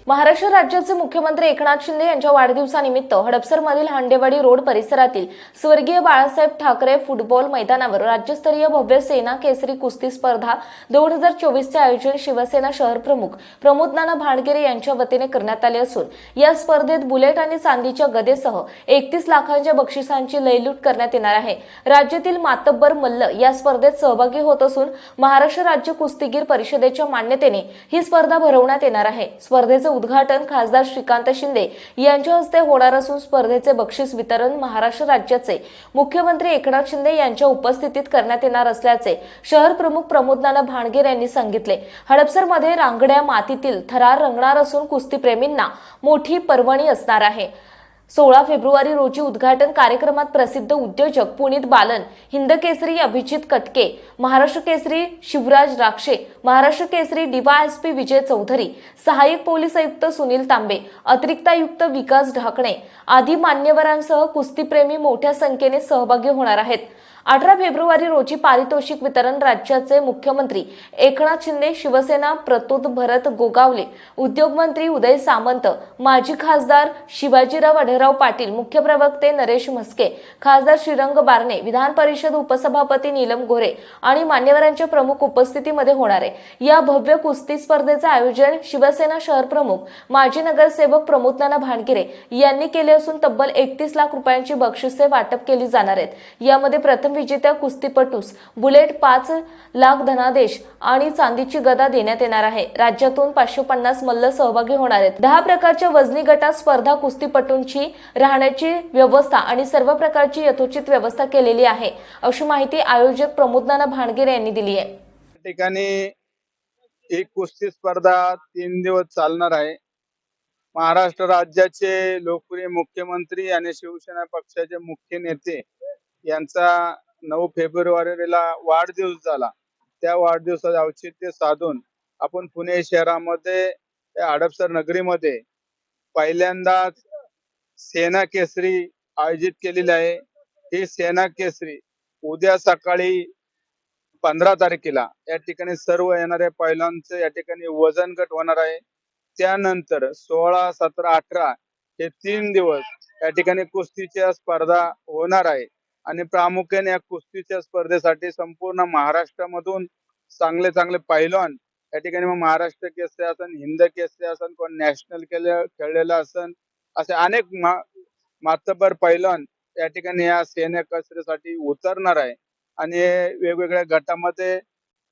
महाराष्ट्र राज्याचे मुख्यमंत्री एकनाथ शिंदे यांच्या वाढदिवसानिमित्त हडपसरमधील हांडेवाडी रोड परिसरातील स्वर्गीय बाळासाहेब ठाकरे फुटबॉल मैदानावर राज्यस्तरीय भव्य सेना केसरी कुस्ती स्पर्धा 2024 चे आयोजन शिवसेना शहर प्रमुख प्रमोद नाना भांडगेरे यांच्या वतीने करण्यात आले असून या स्पर्धेत बुलेट आणि चांदीच्या गदेसह 31 लाखांच्या बक्षिसांची लयलूट करण्यात येणार आहे। राज्यातील मातब्बर मल्ल या स्पर्धेत सहभागी होत असून महाराष्ट्र राज्य कुस्तीगीर परिषदेच्या मान्यतेने ही स्पर्धा भरवण्यात येणार आहे। स्पर्धेचे उद्घाटन खासदार श्रीकांत शिंदे यांच्या हस्ते होणार असून स्पर्धेचे बक्षीस वितरण महाराष्ट्र राज्याचे मुख्यमंत्री एकनाथ शिंदे यांच्या उपस्थितीत करण्यात येणार असल्याचे शहर प्रमुख प्रमोद नाना भांडगेरे यांनी सांगितले। हडपसरमध्ये रांगड्या मातीतील थरार रंगणार असून कुस्तीप्रेमींना मोठी पर्वणी असणार आहे। 16 फेब्रुवारी रोजी उद्घाटन कार्यक्रमात प्रसिद्ध उद्योजक पुनीत बालन, हिंद केसरी अभिजित कटके, महाराष्ट्र केसरी शिवराज राक्षे, महाराष्ट्र केसरी डीवायएसपी विजय चौधरी, सहाय्यक पोलीस आयुक्त सुनील तांबे, अतिरिक्त आयुक्त विकास ढाकणे आदी मान्यवरांसह कुस्तीप्रेमी मोठ्या संख्येने सहभागी होणार आहेत। 18 फेब्रुवारी रोजी पारितोषिक वितरण राज्याचे मुख्यमंत्री एकनाथ शिंदे, शिवसेना प्रतोद भरत गोगावले, उद्योग मंत्री उदय सामंत, माजी खासदार शिवाजीराव आढळराव पाटील, मुख्य प्रवक्ते नरेश म्हस्के, खासदार श्रीरंग बारणे, विधान परिषद उपसभापती नीलम गोरे आणि मान्यवरांच्या प्रमुख उपस्थितीमध्ये होणार आहे। या भव्य कुस्ती स्पर्धेचे आयोजन शिवसेना शहर प्रमुख माजी नगरसेवक प्रमोद नाना भांडगेरे यांनी केले असून तब्बल 31 लाख रुपयांची बक्षिसे वाटप केली जाणार आहेत। यामध्ये प्रथम विजेत्या कुस्तीपटूस बुलेट 5 लाख धनादेश आणि चांदीची गदा देण्यात येणार आहे। राज्यातून 550 मल्ल सहभागी होणार आहेत। 10 प्रकारच्या वजनी गटात स्पर्धा कुस्तीपटूंची राहण्याची व्यवस्था आणि सर्व प्रकारची यथोचित व्यवस्था केलेली आहे, अशी माहिती आयोजक प्रमोद नाना भांडगेरे यांनी दिली आहे। ठिकाणी एक कुस्ती स्पर्धा 3 दिवस चालणार आहे। महाराष्ट्र राज्याचे लोकप्रिय मुख्यमंत्री आणि शिवसेना पक्षाचे मुख्य नेते यांचा 9 फेब्रुवारीला वाढदिवस झाला। त्या वाढदिवसाचे औचित्य साधून आपण पुणे शहरामध्ये हडपसर नगरीमध्ये पहिल्यांदाच सेना केसरी आयोजित केलेली आहे। ही सेना केसरी उद्या सकाळी 15 तारखेला या ठिकाणी सर्व येणाऱ्या पहिल्यांचे या ठिकाणी वजन गट होणार आहे। त्यानंतर 16, 17, 18 हे 3 दिवस या ठिकाणी कुस्तीच्या स्पर्धा होणार आहे आणि प्रामुख्याने या कुस्तीच्या स्पर्धेसाठी संपूर्ण महाराष्ट्रामधून चांगले चांगले पैलवान या ठिकाणी मग महाराष्ट्र केसरी असन, हिंद केसरी असन, कोण नॅशनल खेळलेला असन, असे अनेक मातबर पैलवान या ठिकाणी या सेना केसरीसाठी उतरणार आहे आणि वेगवेगळ्या गटामध्ये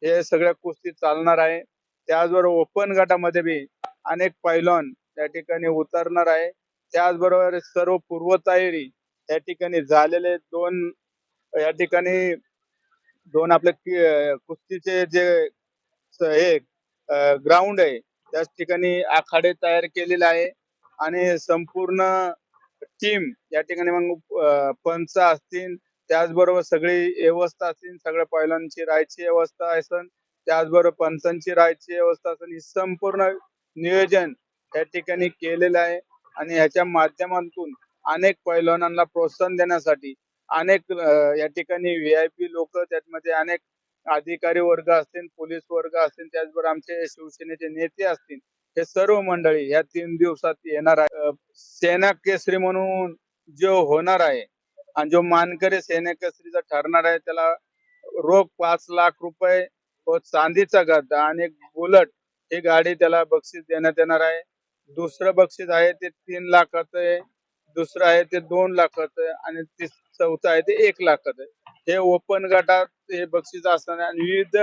हे सगळ्या कुस्ती चालणार आहे। त्याचबरोबर ओपन गटामध्ये बी अनेक पैलवान या ठिकाणी उतरणार आहे। त्याचबरोबर सर्व पूर्वतयारी या ठिकाणी झालेले या ठिकाणी दोन आपले कुस्तीचे जे ग्राउंड आहे त्याच ठिकाणी आखाडे तयार केलेले आहे आणि संपूर्ण टीम या ठिकाणी मग पंच असतील, त्याचबरोबर सगळी व्यवस्था असतील, सगळ्या पैलवानांची राहायची व्यवस्था असेल, त्याचबरोबर पंचांची राहायची व्यवस्था असेल, ही संपूर्ण नियोजन या ठिकाणी केलेलं आहे आणि ह्याच्या माध्यमातून अनेक पैलवानांना प्रोत्साहन देण्यासाठी अनेक या ठिकाणी व्हीआयपी लोक, त्यामध्ये अनेक अधिकारी वर्ग असतील, पोलीस वर्ग असतील, त्याचबरोबर आमचे शिवसेनेचे नेते असतील, हे सर्व मंडळी या 3 दिवसात येणार आहे। सेना केसरी म्हणून जो होणार आहे आणि जो मानकरी सेना केसरीचा ठरणार आहे त्याला रोख 5 लाख रुपये व चांदीचा गदा आणि एक बुलेट ही गाडी त्याला बक्षीस देण्यात येणार आहे। दुसरं बक्षीस आहे ते 3 लाखाचं आहे, दुसरं आहे ते 2 लाखाचं आहे आणि चौथं आहे ते 1 लाखाचं आहे। हे ओपन गटात हे बक्षीस असणार आणि विविध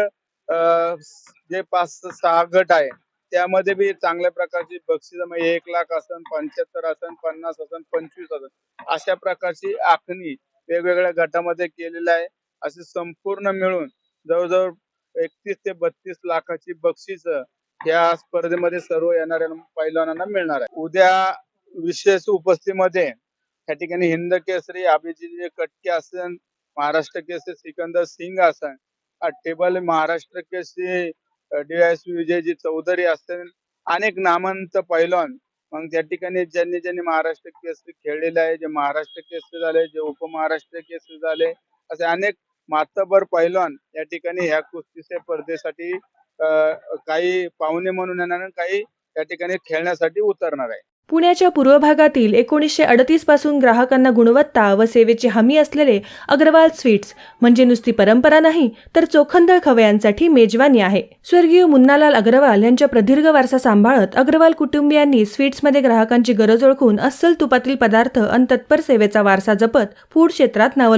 जे 5-6 गट आहे त्यामध्ये बी चांगल्या प्रकारची बक्षीस, म्हणजे 1 लाख असन, 75 असन, 50 असन, 25 असन, अशा प्रकारची आखणी वेगवेगळ्या गटामध्ये केलेली आहे। असे संपूर्ण मिळून जवळजवळ 31 ते 32 लाखाची बक्षीस या स्पर्धेमध्ये सर्व येणाऱ्या पैलवानांना मिळणार आहे। उद्या विशेष उपस्थितीमध्ये या ठिकाणी हिंद केसरी अभिजित कटके असन, महाराष्ट्र केसरी सिकंदर सिंग असन, टेबल महाराष्ट्र केसरी डीवायएसपी विजयजी चौधरी असतील, अनेक नामवंत पैलवान मग त्या ठिकाणी ज्यांनी महाराष्ट्र केसरी खेळलेले आहे, जे महाराष्ट्र केसरी झाले, जे उपमहाराष्ट्र केसरी झाले, असे अनेक मातबर पैलवान या ठिकाणी ह्या कुस्ती स्पर्धेसाठी काही पाहुणे म्हणून येणार, काही या ठिकाणी खेळण्यासाठी उतरणार आहे. पुण्याच्या पूर्व भागातील 1938 पासून ग्राहकांना गुणवत्ता व सेवेची हमी असलेले अग्रवाल स्वीट्स म्हणजे नुसती परंपरा नाही तर चोखंदळ खवयांसाठी मेजवानी आहे. स्वर्गीय मुन्नालाल अग्रवाल यांच्या प्रदीर्घ वारसा सांभाळत अग्रवाल कुटुंबियांनी स्वीट्समध्ये ग्राहकांची गरज ओळखून अस्सल तुपातील पदार्थ आणि तत्पर सेवेचा वारसा जपत फूड क्षेत्रात नाव